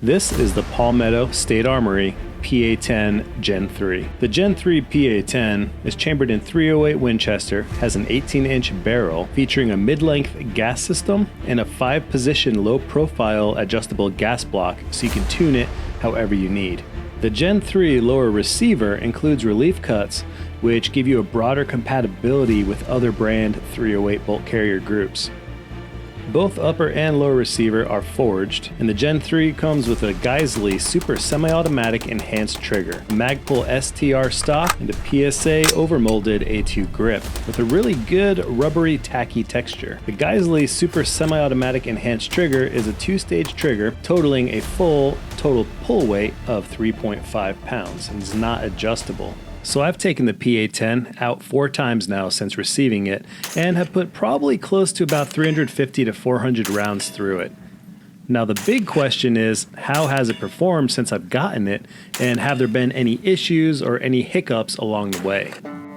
This is the Palmetto State Armory PA10 Gen 3. The Gen 3 PA10 is chambered in .308 Winchester, has an 18-inch barrel featuring a mid-length gas system and a 5-position low-profile adjustable gas block so you can tune it however you need. The Gen 3 lower receiver includes relief cuts, which give you a broader compatibility with other brand .308 bolt carrier groups. Both upper and lower receiver are forged, and the Gen 3 comes with a Geisley Super Semi-Automatic Enhanced Trigger, a Magpul STR stock, and a PSA overmolded A2 grip, with a really good rubbery tacky texture. The Geisley Super Semi-Automatic Enhanced Trigger is a 2-stage trigger totaling a full total pull weight of 3.5 pounds and is not adjustable. So I've taken the PA10 out 4 times now since receiving it and have put probably close to about 350 to 400 rounds through it. Now the big question is, how has it performed since I've gotten it, and have there been any issues or any hiccups along the way?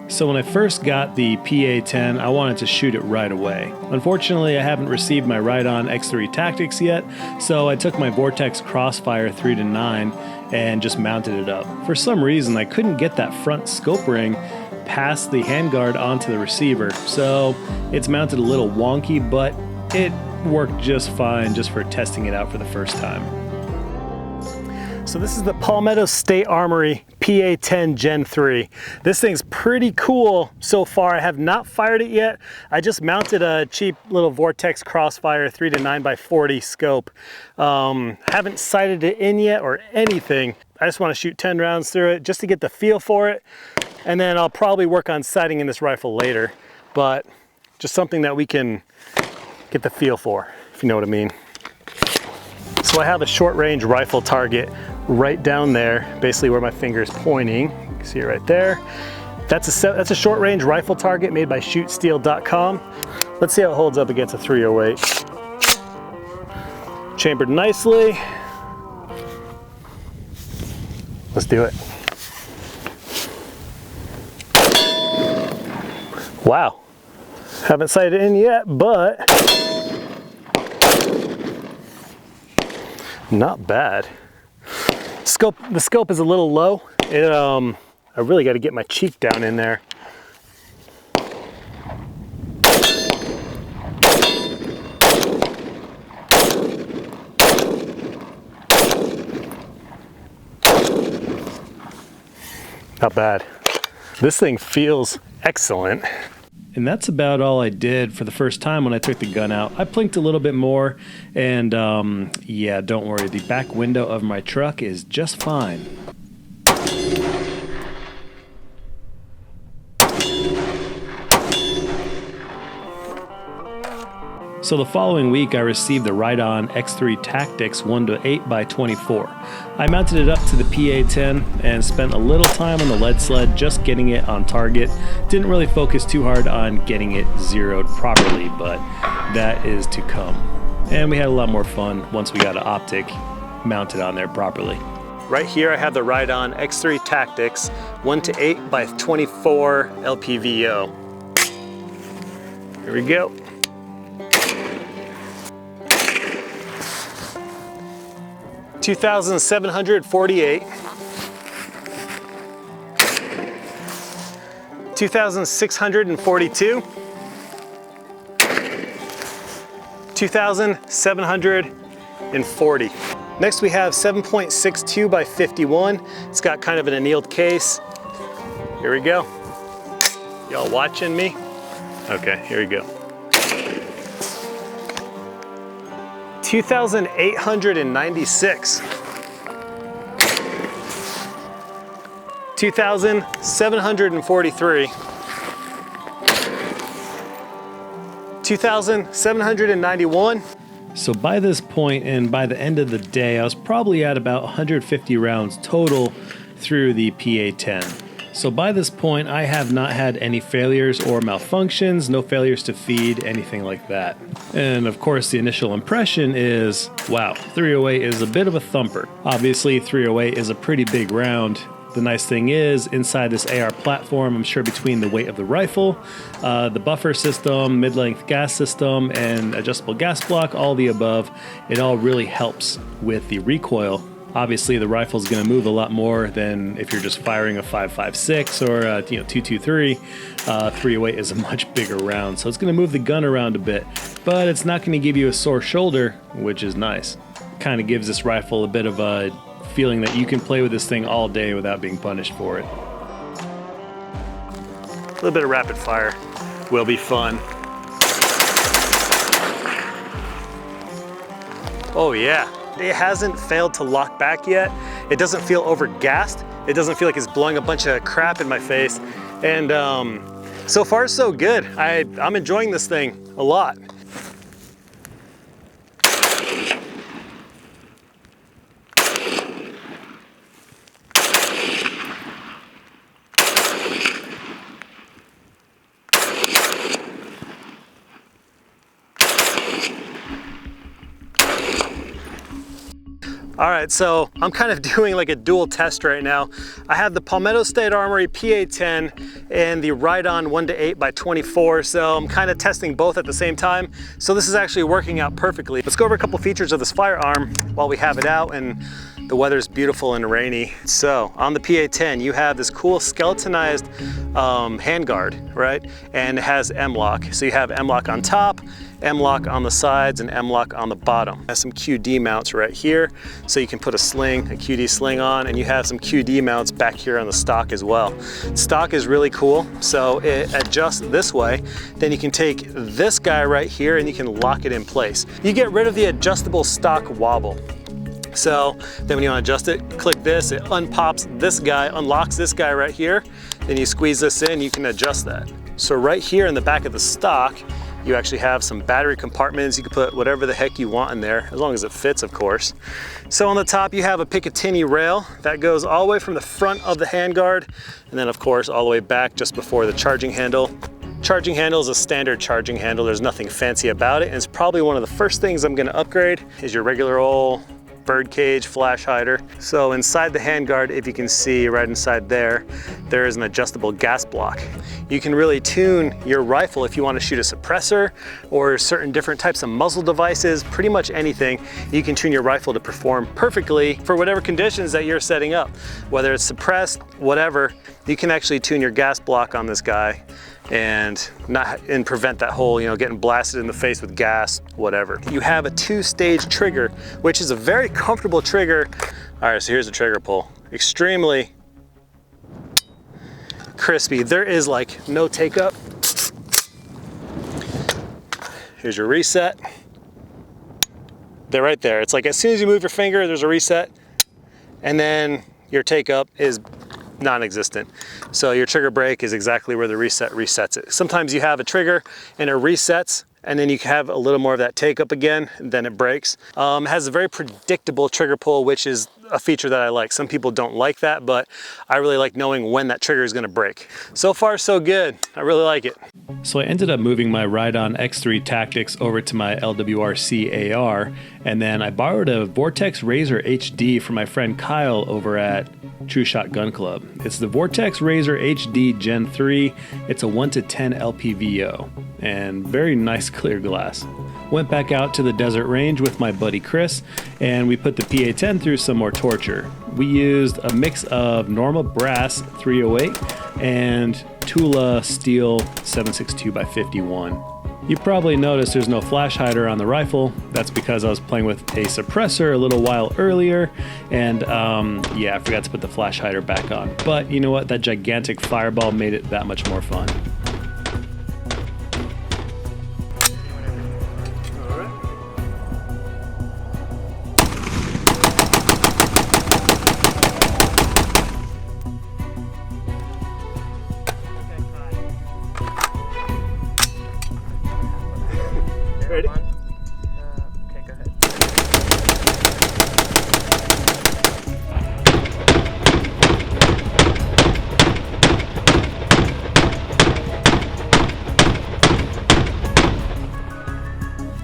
So when I first got the PA10, I wanted to shoot it right away. Unfortunately, I haven't received my Ride-On X3 Tactics yet, so I took my Vortex Crossfire 3-9 and just mounted it up. For some reason, I couldn't get that front scope ring past the handguard onto the receiver, so it's mounted a little wonky, but it worked just fine just for testing it out for the first time. So this is the Palmetto State Armory PA10 Gen 3. This thing's pretty cool so far. I have not fired it yet. I just mounted a cheap little Vortex Crossfire 3-9x40 scope. Haven't sighted it in yet or anything. I just want to shoot 10 rounds through it just to get the feel for it. And then I'll probably work on sighting in this rifle later. But just something that we can get the feel for, if you know what I mean. So I have a short range rifle target right down there, basically where my finger is pointing. You can see it right there. That's a short range rifle target made by shootsteel.com. Let's see how it holds up against a .308. Chambered nicely. Let's do it. Wow. Haven't sighted it in yet, but not bad. The scope is a little low. I really got to get my cheek down in there. Not bad. This thing feels excellent. And that's about all I did for the first time when I took the gun out. I plinked a little bit more, and yeah, don't worry, the back window of my truck is just fine. So the following week I received the Ride-On X3 Tactics 1-8x24. I mounted it up to the PA10 and spent a little time on the lead sled just getting it on target. Didn't really focus too hard on getting it zeroed properly, but that is to come. And we had a lot more fun once we got an optic mounted on there properly. Right here I have the Ride-On X3 Tactics 1-8x24 LPVO. Here we go. 2,748, 2,642, 2,740. Next we have 7.62 by 51. It's got kind of an annealed case. Here we go. Y'all watching me? Okay, here we go. 2,896, 2,743, 2,791. So by this point and by the end of the day, I was probably at about 150 rounds total through the PA10. So by this point, I have not had any failures or malfunctions, no failures to feed, anything like that. And of course, the initial impression is, wow, .308 is a bit of a thumper. Obviously, .308 is a pretty big round, The nice thing is, inside this AR platform, I'm sure between the weight of the rifle, the buffer system, mid-length gas system, and adjustable gas block, all the above, it all really helps with the recoil. Obviously, the rifle is going to move a lot more than if you're just firing a 5.56 or a 223. 308 is a much bigger round, so it's going to move the gun around a bit, but it's not going to give you a sore shoulder, which is nice. Kind of gives this rifle a bit of a feeling that you can play with this thing all day without being punished for it. A little bit of rapid fire will be fun. Oh yeah. It hasn't failed to lock back yet. It doesn't feel over-gassed. It doesn't feel like it's blowing a bunch of crap in my face. And so far, so good. I'm enjoying this thing a lot. All right, so I'm kind of doing like a dual test right now. I have the Palmetto State Armory PA10 and the Ride-On 1:8x24, so I'm kind of testing both at the same time. So this is actually working out perfectly. Let's go over a couple features of this firearm while we have it out and the weather's beautiful and rainy. So on the PA10, you have this cool skeletonized handguard, right? And it has M-LOK. So you have M-LOK on top, M-LOK on the sides, and M-LOK on the bottom. It has some QD mounts right here, so you can put a sling, a QD sling on, and you have some QD mounts back here on the stock as well. Stock is really cool, so it adjusts this way. Then you can take this guy right here and you can lock it in place. You get rid of the adjustable stock wobble. So then when you want to adjust it, click this, it unpops this guy, unlocks this guy right here, then you squeeze this in, you can adjust that. So right here in the back of the stock, you actually have some battery compartments. You can put whatever the heck you want in there, as long as it fits, of course. So on the top, you have a Picatinny rail that goes all the way from the front of the handguard, and then of course, all the way back just before the charging handle. Charging handle is a standard charging handle. There's nothing fancy about it, and it's probably one of the first things I'm gonna upgrade is your regular old birdcage flash hider. So inside the handguard, if you can see right inside there, there is an adjustable gas block. You can really tune your rifle if you want to shoot a suppressor or certain different types of muzzle devices, pretty much anything. You can tune your rifle to perform perfectly for whatever conditions that you're setting up. Whether it's suppressed, whatever, you can actually tune your gas block on this guy and prevent that whole, getting blasted in the face with gas, whatever. You have a 2-stage trigger, which is a very comfortable trigger. All right, so here's the trigger pull. Extremely crispy. There is like no take up. Here's your reset. They're right there. It's like as soon as you move your finger, there's a reset, and then your take up is non-existent. So your trigger break is exactly where the reset resets it. Sometimes you have a trigger and it resets, and then you have a little more of that take up again, and then it breaks. It has a very predictable trigger pull, which is a feature that I like. Some people don't like that, but I really like knowing when that trigger is gonna break. So far, so good. I really like it. So I ended up moving my Ride-On X3 Tactics over to my LWRC AR, and then I borrowed a Vortex Razor HD from my friend Kyle over at True Shot Gun Club. It's the Vortex Razor HD Gen 3. It's a 1:10 LPVO and very nice clear glass. Went back out to the desert range with my buddy Chris, and we put the PA10 through some more torture. We used a mix of normal brass 308 and Tula steel 762x51. You probably noticed there's no flash hider on the rifle. That's because I was playing with a suppressor a little while earlier, and yeah, I forgot to put the flash hider back on. But you know what? That gigantic fireball made it that much more fun. Ready? Okay, go ahead.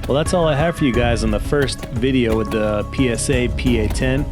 Well, that's all I have for you guys on the first video with the PSA PA10.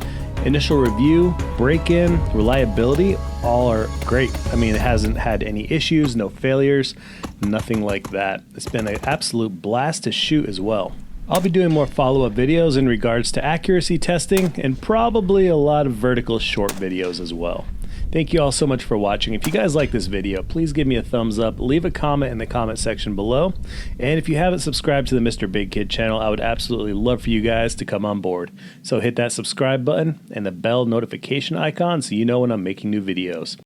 Initial review, break-in, reliability, all are great. I mean, it hasn't had any issues, no failures, nothing like that. It's been an absolute blast to shoot as well. I'll be doing more follow-up videos in regards to accuracy testing and probably a lot of vertical short videos as well. Thank you all so much for watching. If you guys like this video, please give me a thumbs up, leave a comment in the comment section below, and if you haven't subscribed to the Mr. Big Kid channel, I would absolutely love for you guys to come on board. So hit that subscribe button and the bell notification icon so you know when I'm making new videos.